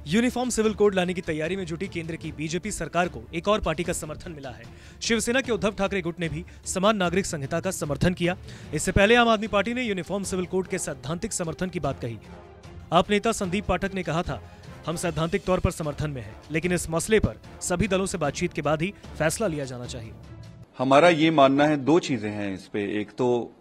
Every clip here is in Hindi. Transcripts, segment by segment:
यूनिफॉर्म सिविल कोड लाने की तैयारी में जुटी केंद्र की बीजेपी सरकार को एक और पार्टी का समर्थन मिला है। शिवसेना के उद्धव ठाकरे गुट ने भी समान नागरिक संहिता का समर्थन किया। इससे पहले आम आदमी पार्टी ने यूनिफॉर्म सिविल कोड के सैद्धांतिक समर्थन की बात कही। आप नेता संदीप पाठक ने कहा था, हम सैद्धांतिक तौर पर समर्थन में हैं, लेकिन इस मसले पर सभी दलों से बातचीत के बाद ही फैसला लिया जाना चाहिए। हमारा ये मानना है, दो चीजें हैं इस पे, एक तो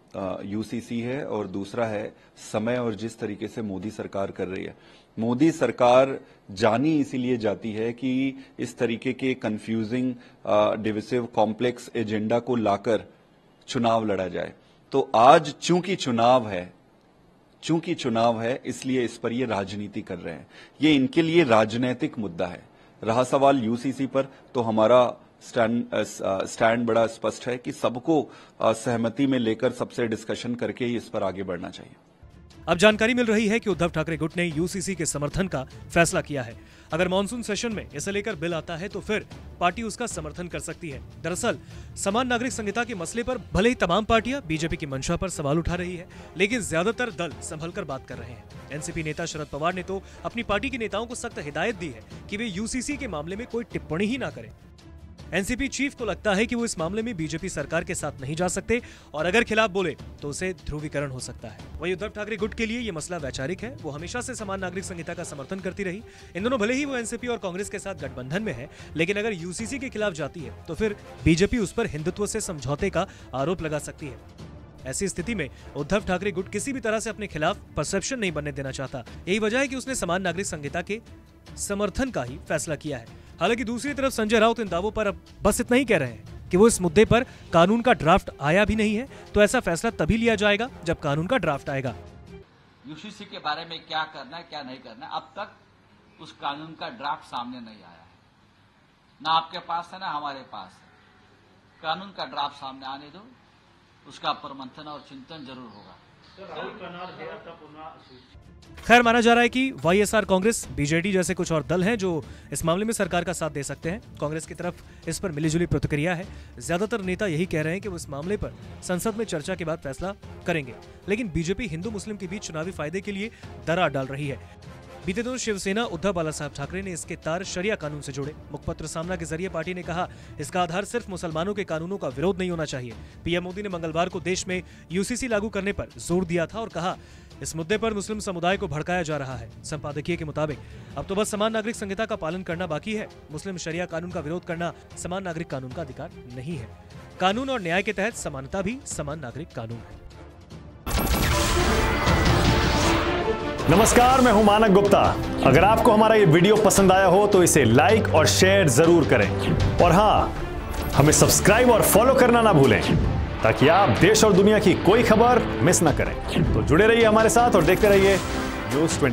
यूसीसी है और दूसरा है समय और जिस तरीके से मोदी सरकार कर रही है। मोदी सरकार जानी इसीलिए जाती है कि इस तरीके के कंफ्यूजिंग डिविसिव कॉम्प्लेक्स एजेंडा को लाकर चुनाव लड़ा जाए। तो आज चूंकि चुनाव है इसलिए इस पर ये राजनीति कर रहे हैं। ये इनके लिए राजनीतिक मुद्दा है। रहा सवाल यूसीसी पर, तो हमारा स्टैंड बड़ा स्पष्ट है कि सबको सहमति में लेकर सबसे डिस्कशन करके ही इस पर आगे बढ़ना चाहिए। अब जानकारी मिल रही है कि उद्धव ठाकरे गुट ने यूसीसी के समर्थन का फैसला किया है। अगर मॉनसून सेशन में इसे लेकर बिल आता है तो फिर पार्टी उसका समर्थन कर सकती है। दरअसल समान नागरिक संहिता के मसले पर भले ही तमाम पार्टियां बीजेपी की मंशा पर सवाल उठा रही है, लेकिन ज्यादातर दल संभलकर बात कर रहे हैं। एनसीपी नेता शरद पवार ने तो अपनी पार्टी के नेताओं को सख्त हिदायत दी है कि वे यूसीसी के मामले में कोई टिप्पणी ही ना करें। एनसीपी चीफ को लगता है कि वो इस मामले में बीजेपी सरकार के साथ नहीं जा सकते और अगर खिलाफ बोले तो उसे ध्रुवीकरण हो सकता है। वहीं उद्धव ठाकरे गुट के लिए ये मसला वैचारिक है। वो हमेशा से समान नागरिक संहिता का समर्थन करती रही। इन दोनों भले ही वो एनसीपी और कांग्रेस के साथ गठबंधन में है, लेकिन अगर यूसीसी के खिलाफ जाती है तो फिर बीजेपी उस पर हिंदुत्व से समझौते का आरोप लगा सकती है। ऐसी स्थिति में उद्धव ठाकरे गुट किसी भी तरह से अपने खिलाफ परसेप्शन नहीं बनने देना चाहता। यही वजह है कि उसने समान नागरिक संहिता के समर्थन का ही फैसला किया है। हालांकि दूसरी तरफ संजय राउत इन दावों पर अब बस इतना ही कह रहे हैं कि वो इस मुद्दे पर कानून का ड्राफ्ट आया भी नहीं है, तो ऐसा फैसला तभी लिया जाएगा जब कानून का ड्राफ्ट आएगा। यूसीसी के बारे में क्या करना है क्या नहीं करना है, अब तक उस कानून का ड्राफ्ट सामने नहीं आया है। ना आपके पास है ना हमारे पास है। कानून का ड्राफ्ट सामने आने दो, उसका परमंथन और चिंतन जरूर होगा। खैर, माना जा रहा है कि वाईएसआर कांग्रेस, बीजेडी जैसे कुछ और दल हैं जो इस मामले में सरकार का साथ दे सकते हैं। कांग्रेस की तरफ इस पर मिलीजुली प्रतिक्रिया है। ज्यादातर नेता यही कह रहे हैं कि वो इस मामले पर संसद में चर्चा के बाद फैसला करेंगे, लेकिन बीजेपी हिंदू मुस्लिम के बीच चुनावी फायदे के लिए दरार डाल रही है। बीते दिनों शिवसेना उद्धव बालासाहब ठाकरे ने इसके तार शरिया कानून से जोड़े। मुखपत्र सामना के जरिए पार्टी ने कहा, इसका आधार सिर्फ मुसलमानों के कानूनों का विरोध नहीं होना चाहिए। पीएम मोदी ने मंगलवार को देश में यूसीसी लागू करने पर जोर दिया था और कहा, इस मुद्दे पर मुस्लिम समुदाय को भड़काया जा रहा है। संपादकीय के मुताबिक अब तो बस समान नागरिक संहिता का पालन करना बाकी है। मुस्लिम शरिया कानून का विरोध करना समान नागरिक कानून का अधिकार नहीं है। कानून और न्याय के तहत समानता भी समान नागरिक कानून है। नमस्कार, मैं हूं मानक गुप्ता। अगर आपको हमारा ये वीडियो पसंद आया हो तो इसे लाइक और शेयर जरूर करें, और हाँ, हमें सब्सक्राइब और फॉलो करना ना भूलें ताकि आप देश और दुनिया की कोई खबर मिस ना करें। तो जुड़े रहिए हमारे साथ और देखते रहिए न्यूज़ 24।